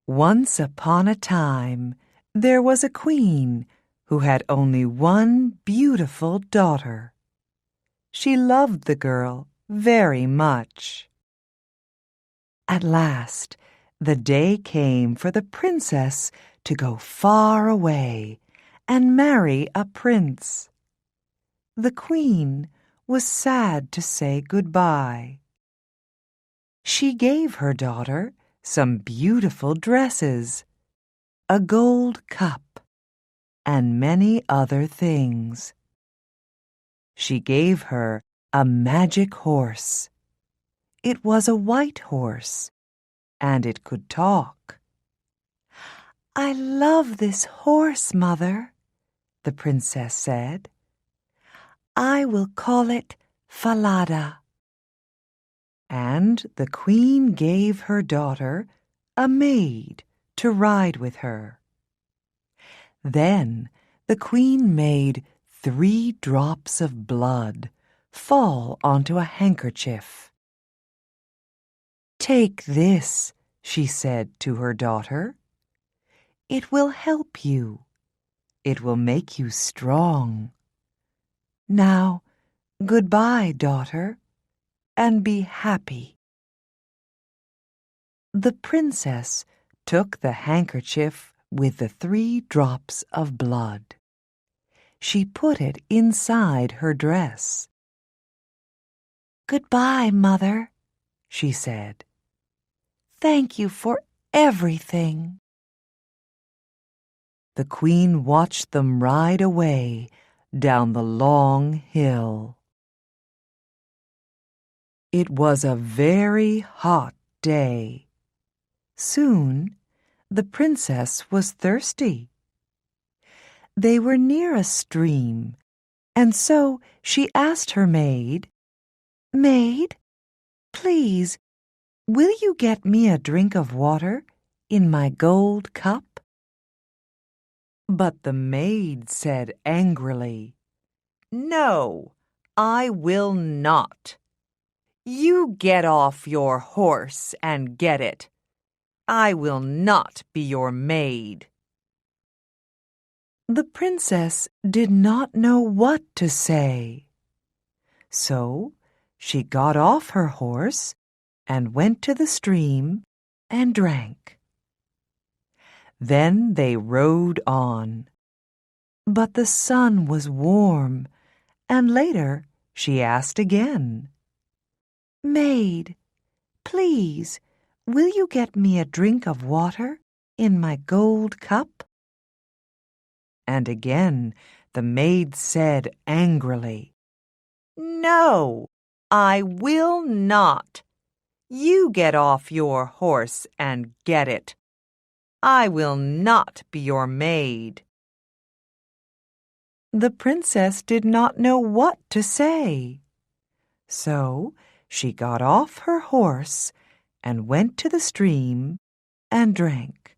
Once upon a time, there was a queen who had only one beautiful daughter. She loved the girl very much. At last, the day came for the princess to go far away and marry a prince. The queen was sad to say goodbye. She gave her daughter some beautiful dresses, a gold cup, and many other things. She gave her a magic horse. It was a white horse, and it could talk. "I love this horse, Mother," the princess said. "I will call it Falada." And the queen gave her daughter a maid to ride with her. Then the queen made 3 drops of blood fall onto a handkerchief. "Take this," she said to her daughter. "It will help you. It will make you strong. Now, goodbye, daughter, and be happy." The princess took the handkerchief with the 3 drops of blood. She put it inside her dress. "Goodbye, Mother," she said. "Thank you for everything." The queen watched them ride away down the long hill. It was a very hot day. Soon, the princess was thirsty. They were near a stream, and so she asked her maid, "Maid, please, will you get me a drink of water in my gold cup?" But the maid said angrily, "No, I will not. You get off your horse and get it. I will not be your maid." The princess did not know what to say. So she got off her horse and went to the stream and drank. Then they rode on. But the sun was warm, and later she asked again, "Maid, please, will you get me a drink of water in my gold cup?" And again the maid said angrily, "No, I will not. You get off your horse and get it. I will not be your maid." The princess did not know what to say. So she got off her horse and went to the stream and drank.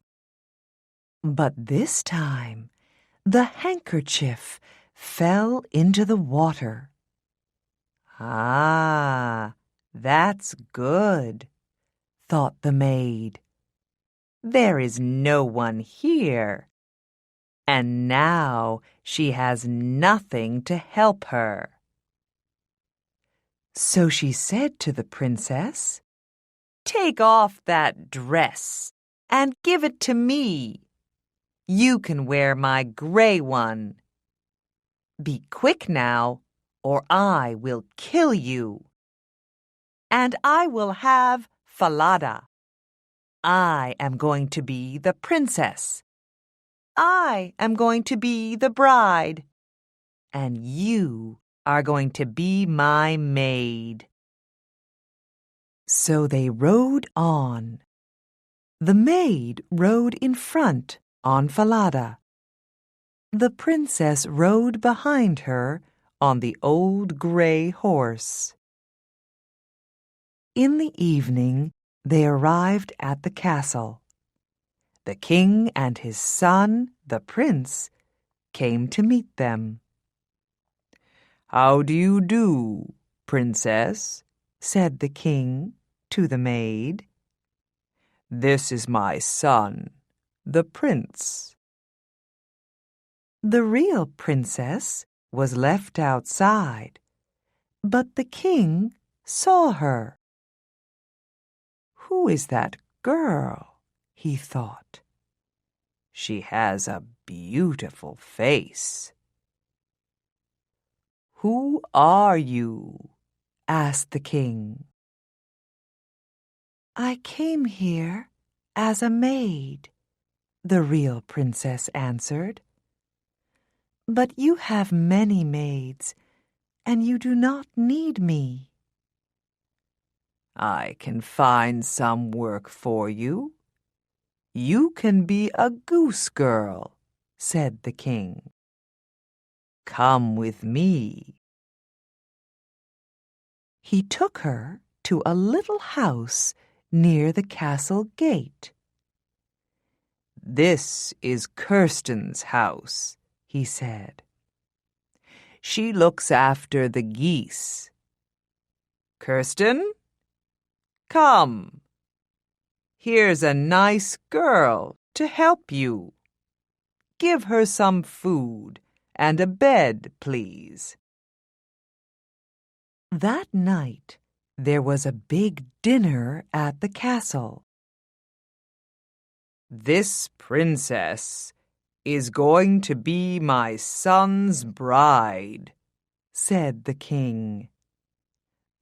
But this time the handkerchief fell into the water. "Ah, that's good," thought the maid. "There is no one here, and now she has nothing to help her." So she said to the princess, "Take off that dress and give it to me. You can wear my gray one. Be quick now, or I will kill you. And I will have Falada. I am going to be the princess. I am going to be the bride. And you are going to be my maid." So they rode on. The maid rode in front on Falada. The princess rode behind her on the old gray horse. In the evening, they arrived at the castle. The king and his son, the prince, came to meet them. "How do you do, princess?" said the king to the maid. This is my son, the prince." The real princess was left outside, but the king saw her. "Who is that girl?" he thought. "She has a beautiful face." "Who are you?" asked the king. "I came here as a maid," the real princess answered. "But you have many maids, and you do not need me." "I can find some work for you. You can be a goose girl," said the king. "Come with me." He took her to a little house near the castle gate. "This is Kirsten's house," he said. "She looks after the geese. Kirsten, come. Here's a nice girl to help you. Give her some food and a bed, please." That night, there was a big dinner at the castle. "This princess is going to be my son's bride," said the king.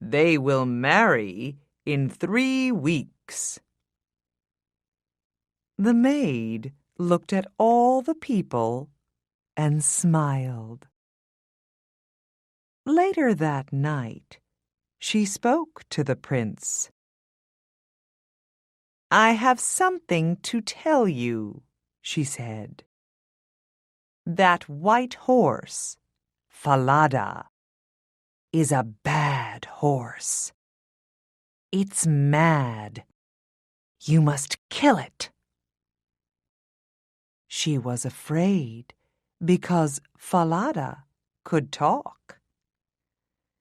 "They will marry in 3 weeks." The maid looked at all the people and smiled. Later that night, she spoke to the prince. "I have something to tell you," she said. "That white horse, Falada, is a bad horse. It's mad. You must kill it." She was afraid because Falada could talk.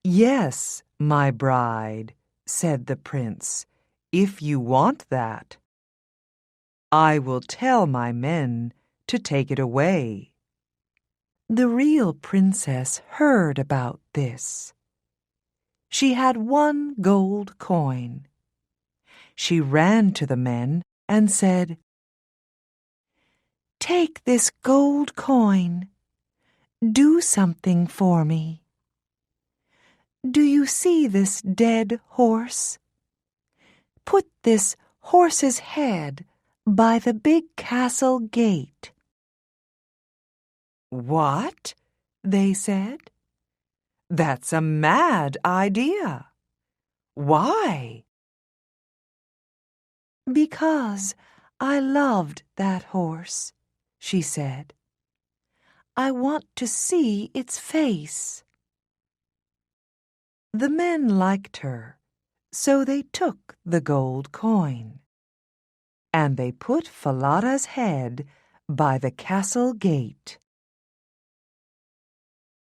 "Yes, my bride," said the prince, "if you want that. I will tell my men to take it away." The real princess heard about this. She had 1 gold coin. She ran to the men and said, "Take this gold coin. Do something for me. Do you see this dead horse? Put this horse's head by the big castle gate." "What?" they said. "That's a mad idea. Why?" "Because I loved that horse," she said. "I want to see its face." The men liked her, so they took the gold coin. And they put Falada's head by the castle gate.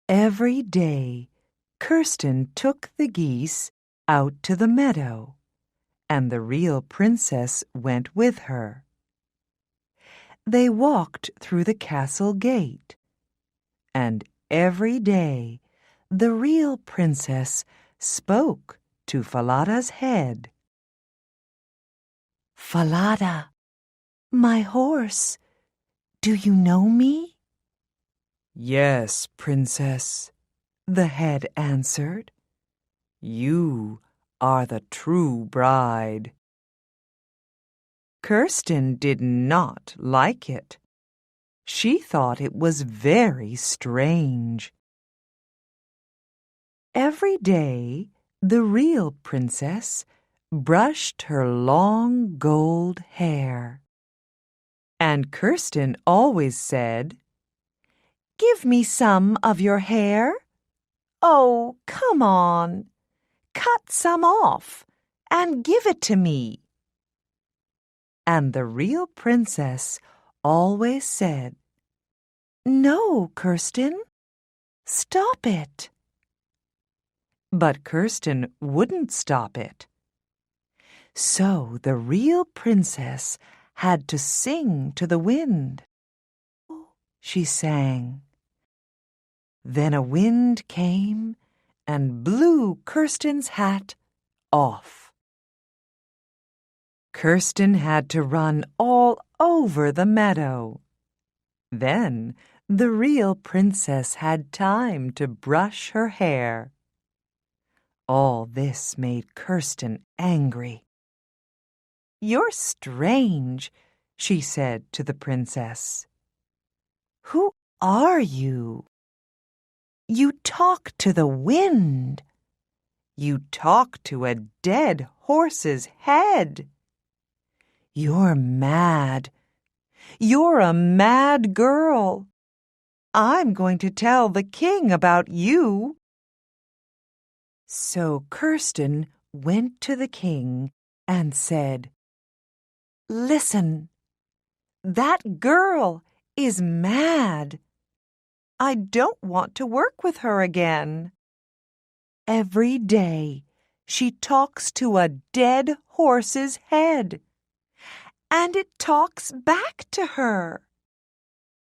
Every day, Kirsten took the geese out to the meadow, and the real princess went with her. They walked through the castle gate, and every day the real princess spoke to Falada's head. "Falada, my horse, do you know me?" "Yes, princess," the head answered. "You are the true bride." Kirsten did not like it. She thought it was very strange. Every day, the real princess brushed her long gold hair. And Kirsten always said, "Give me some of your hair. Oh, come on. Cut some off and give it to me." And the real princess always said, "No, Kirsten, stop it." But Kirsten wouldn't stop it. So the real princess had to sing to the wind. She sang. Then a wind came and blew Kirsten's hat off. Kirsten had to run all over the meadow. Then the real princess had time to brush her hair. All this made Kirsten angry. "You're strange," she said to the princess. "Who are you? You talk to the wind. You talk to a dead horse's head. You're mad. You're a mad girl. I'm going to tell the king about you." So Kirsten went to the king and said, "Listen, that girl is mad. I don't want to work with her again. Every day she talks to a dead horse's head, and it talks back to her.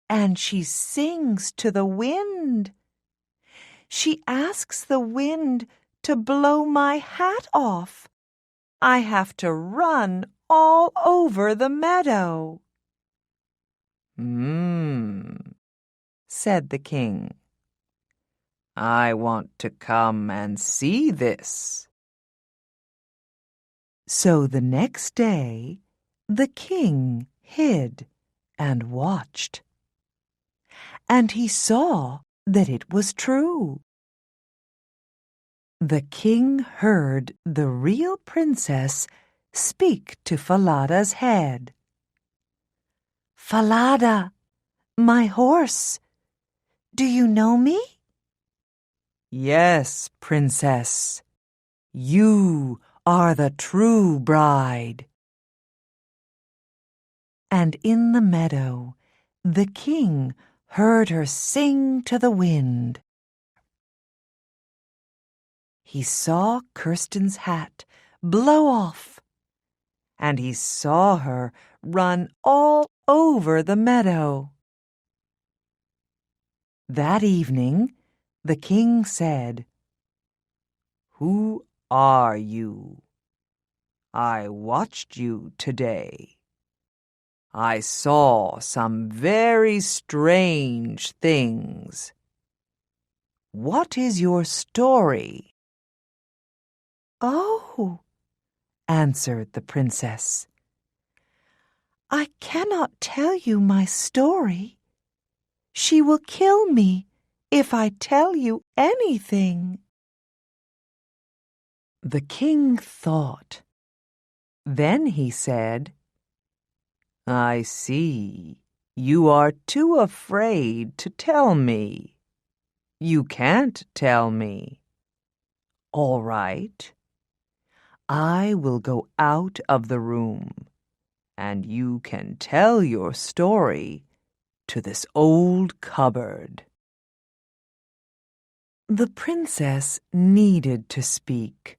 And she sings to the wind. She asks the wind to blow my hat off. I have to run all over the meadow." Said the king. "I want to come and see this." So the next day, the king hid and watched. And he saw that it was true. The king heard the real princess speak to Falada's head. "Falada, my horse, do you know me?" "Yes, princess, you are the true bride." And in the meadow, the king heard her sing to the wind. He saw Kirsten's hat blow off, and he saw her run all over the meadow. That evening, the king said, "Who are you? I watched you today. I saw some very strange things. What is your story?" "Oh," answered the princess, "I cannot tell you my story. She will kill me if I tell you anything." The king thought. Then he said, "I see. You are too afraid to tell me. You can't tell me. All right. I will go out of the room, and you can tell your story to this old cupboard." The princess needed to speak,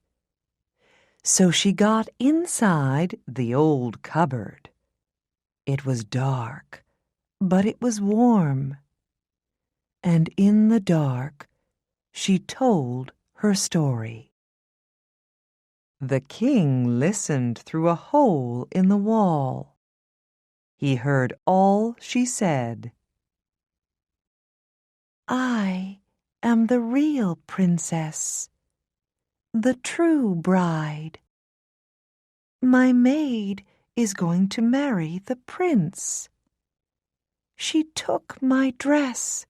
so she got inside the old cupboard. It was dark, but it was warm. And in the dark, she told her story. The king listened through a hole in the wall. He heard all she said. "I am the real princess, the true bride. My maid is going to marry the prince. She took my dress.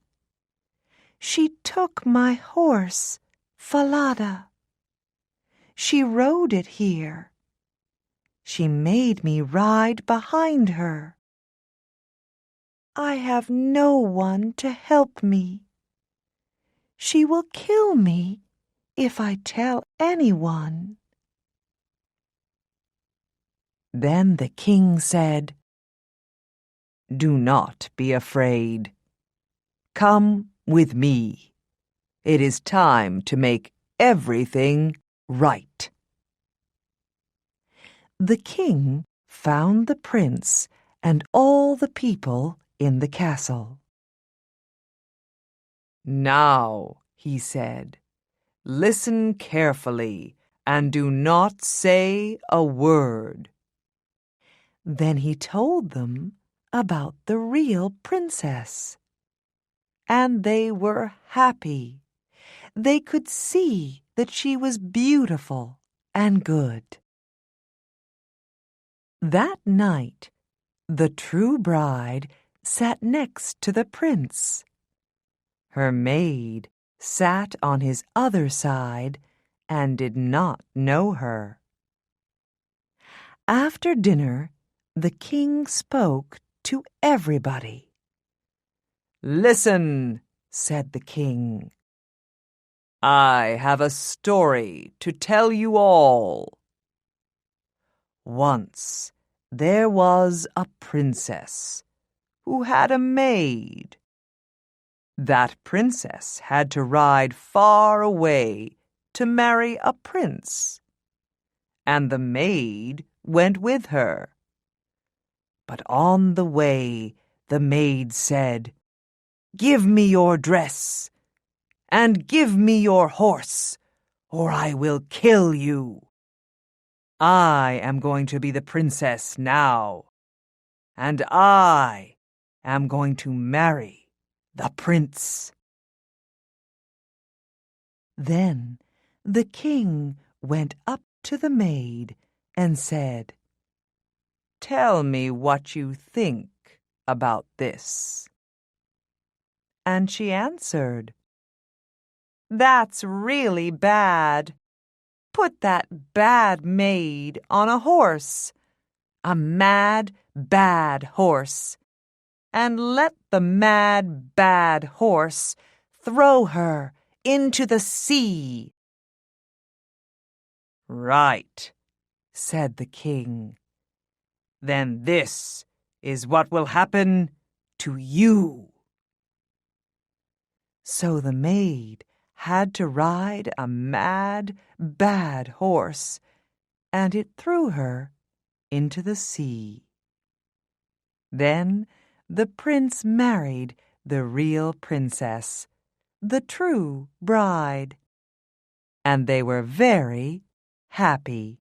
She took my horse, Falada. She rode it here. She made me ride behind her. I have no one to help me. She will kill me if I tell anyone." Then the king said, "Do not be afraid. Come with me. It is time to make everything right." The king found the prince and all the people in the castle. "Now," he said, "listen carefully and do not say a word." Then he told them about the real princess. And they were happy. They could see that she was beautiful and good. That night, the true bride sat next to the prince. Her maid sat on his other side and did not know her. After dinner, the king spoke to everybody. "Listen," said the king. "I have a story to tell you all. Once there was a princess who had a maid. That princess had to ride far away to marry a prince, and the maid went with her. But on the way, the maid said, 'Give me your dress, and give me your horse, or I will kill you. I am going to be the princess now, and I am going to marry the prince.' Then the king went up to the maid and said, 'Tell me what you think about this.' And she answered, 'That's really bad. Put that bad maid on a horse, a mad, bad horse, and let the mad, bad horse throw her into the sea.' 'Right,' said the king. 'Then this is what will happen to you.' So the maid had to ride a mad, bad horse, and it threw her into the sea. Then the prince married the real princess, the true bride, and they were very happy.